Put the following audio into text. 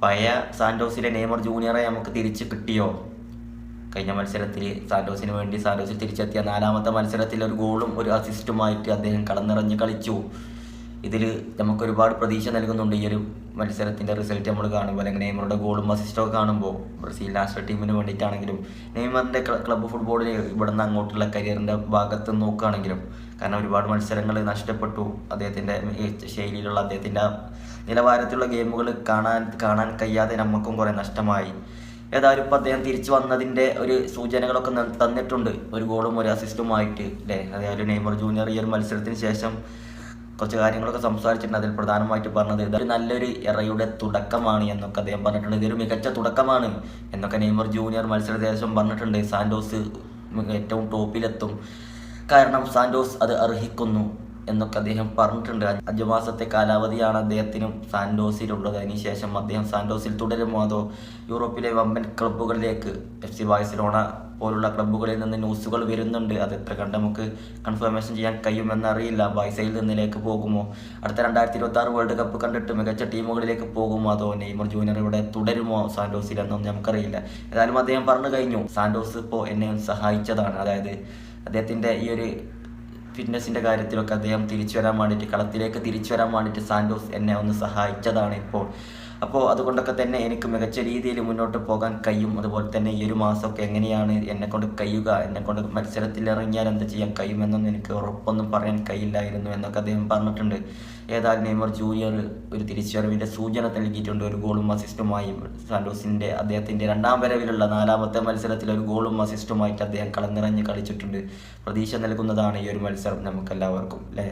പഴയ സാന്റോസിലെ നെയ്മർ ജൂനിയറെ നമുക്ക് തിരിച്ച് കിട്ടിയോ? കഴിഞ്ഞ മത്സരത്തിൽ സാന്റോസിന് വേണ്ടി സാന്റോസിൽ തിരിച്ചെത്തിയ 4ാമത്തെ മത്സരത്തിൽ ഒരു ഗോളും ഒരു അസിസ്റ്റുമായിട്ട് അദ്ദേഹം കളനിറഞ്ഞ് കളിച്ചു. ഇതിൽ നമുക്ക് ഒരുപാട് പ്രതീക്ഷ നൽകുന്നുണ്ട്. ഈ ഒരു മത്സരത്തിൻ്റെ റിസൾട്ട് നമ്മൾ കാണുമ്പോൾ, അല്ലെങ്കിൽ നെയ്മറുടെ ഗോളും അസിസ്റ്റൊക്കെ കാണുമ്പോൾ, ബ്രസീൽ നാഷണൽ ടീമിന് വേണ്ടിയിട്ടാണെങ്കിലും നെയ്മറിൻ്റെ ക്ലബ്ബ് ഫുട്ബോളിൽ ഇവിടെ നിന്ന് അങ്ങോട്ടുള്ള കരിയറിൻ്റെ ഭാഗത്ത് നോക്കുകയാണെങ്കിലും, കാരണം ഒരുപാട് മത്സരങ്ങൾ നഷ്ടപ്പെട്ടു. അദ്ദേഹത്തിൻ്റെ ശൈലിയിലുള്ള അദ്ദേഹത്തിൻ്റെ നിലവാരത്തിലുള്ള ഗെയിമുകൾ കാണാൻ കഴിയാതെ നമുക്കും കുറേ നഷ്ടമായി. ഏതായാലും ഇപ്പോൾ അദ്ദേഹം തിരിച്ചു വന്നതിൻ്റെ ഒരു സൂചനകളൊക്കെ തന്നിട്ടുണ്ട്, ഒരു ഗോളും ഒരു അസിസ്റ്റുമായിട്ട് അല്ലേ. അതായത് നെയ്മർ ജൂനിയർ ഈ ഒരു മത്സരത്തിന് ശേഷം കുറച്ച് കാര്യങ്ങളൊക്കെ സംസാരിച്ചിട്ടുണ്ട്. അതിൽ പ്രധാനമായിട്ട് പറഞ്ഞത് ഇതൊരു നല്ലൊരു എറയുടെ തുടക്കമാണ് എന്നൊക്കെ അദ്ദേഹം പറഞ്ഞിട്ടുണ്ട്. ഇതൊരു മികച്ച തുടക്കമാണ് എന്നൊക്കെ നെയ്മർ ജൂനിയർ മത്സരത്തിന് ശേഷം പറഞ്ഞിട്ടുണ്ട്. സാന്റോസ് ഏറ്റവും ടോപ്പിലെത്തും, കാരണം സാന്റോസ് അത് അർഹിക്കുന്നു എന്നൊക്കെ അദ്ദേഹം പറഞ്ഞിട്ടുണ്ട്. 5 മാസത്തെ കാലാവധിയാണ് അദ്ദേഹത്തിനും സാന്റോസിലുള്ളത്. അതിനുശേഷം അദ്ദേഹം സാന്റോസിൽ തുടരുമോ അതോ യൂറോപ്പിലെ വമ്പൻ ക്ലബ്ബുകളിലേക്ക്, FC ബാഴ്സലോണ പോലുള്ള ക്ലബ്ബുകളിൽ നിന്ന് ന്യൂസുകൾ വരുന്നുണ്ട്. അത് എത്ര കണ്ട് നമുക്ക് കൺഫർമേഷൻ ചെയ്യാൻ കഴിയുമെന്നറിയില്ല. ബാഴ്സയിൽ നിന്നിലേക്ക് പോകുമോ, അടുത്ത 2026 വേൾഡ് കപ്പ് കണ്ടിട്ട് മികച്ച ടീമുകളിലേക്ക് പോകുമോ, അതോ നെയ്മർ ജൂനിയർ ഇവിടെ തുടരുമോ സാന്റോസിൽ എന്നൊന്നും നമുക്കറിയില്ല. ഏതായാലും അദ്ദേഹം പറഞ്ഞു കഴിഞ്ഞു, സാന്റോസ് ഇപ്പോൾ എന്നെ സഹായിച്ചതാണ്. അതായത് അദ്ദേഹത്തിൻ്റെ ഈ ഒരു ഫിറ്റ്നസിൻ്റെ കാര്യത്തിലൊക്കെ അദ്ദേഹം കളത്തിലേക്ക് തിരിച്ചു വരാൻ വേണ്ടിയിട്ട് സാന്റോസ് എന്നെ ഒന്ന് സഹായിച്ചതാണ് ഇപ്പോൾ. അപ്പോൾ അതുകൊണ്ടൊക്കെ തന്നെ എനിക്ക് മികച്ച രീതിയിൽ മുന്നോട്ട് പോകാൻ കഴിയും. അതുപോലെ തന്നെ ഈ ഒരു മാസമൊക്കെ എങ്ങനെയാണ് എന്നെക്കൊണ്ട് കഴിയുക, എന്നെക്കൊണ്ട് മത്സരത്തിൽ ഇറങ്ങിയാൽ എന്ത് ചെയ്യാൻ കഴിയുമെന്നൊന്നും എനിക്ക് ഉറപ്പൊന്നും പറയാൻ കഴിയില്ലായിരുന്നു എന്നൊക്കെ അദ്ദേഹം പറഞ്ഞിട്ടുണ്ട്. ഏതായാലും നെയ്മർ ജൂനിയർ ഒരു തിരിച്ചുവരവിൻ്റെ സൂചന നൽകിയിട്ടുണ്ട്. ഒരു ഗോളും അസിസ്റ്റുമായി അദ്ദേഹത്തിൻ്റെ 2ാം വരവിലുള്ള 4ാമത്തെ മത്സരത്തിൽ ഒരു ഗോളും അസിസ്റ്റുമായിട്ട് അദ്ദേഹം കളനിറഞ്ഞ് കളിച്ചിട്ടുണ്ട്. പ്രതീക്ഷ നൽകുന്നതാണ് ഈ ഒരു മത്സരം നമുക്കെല്ലാവർക്കും അല്ലേ.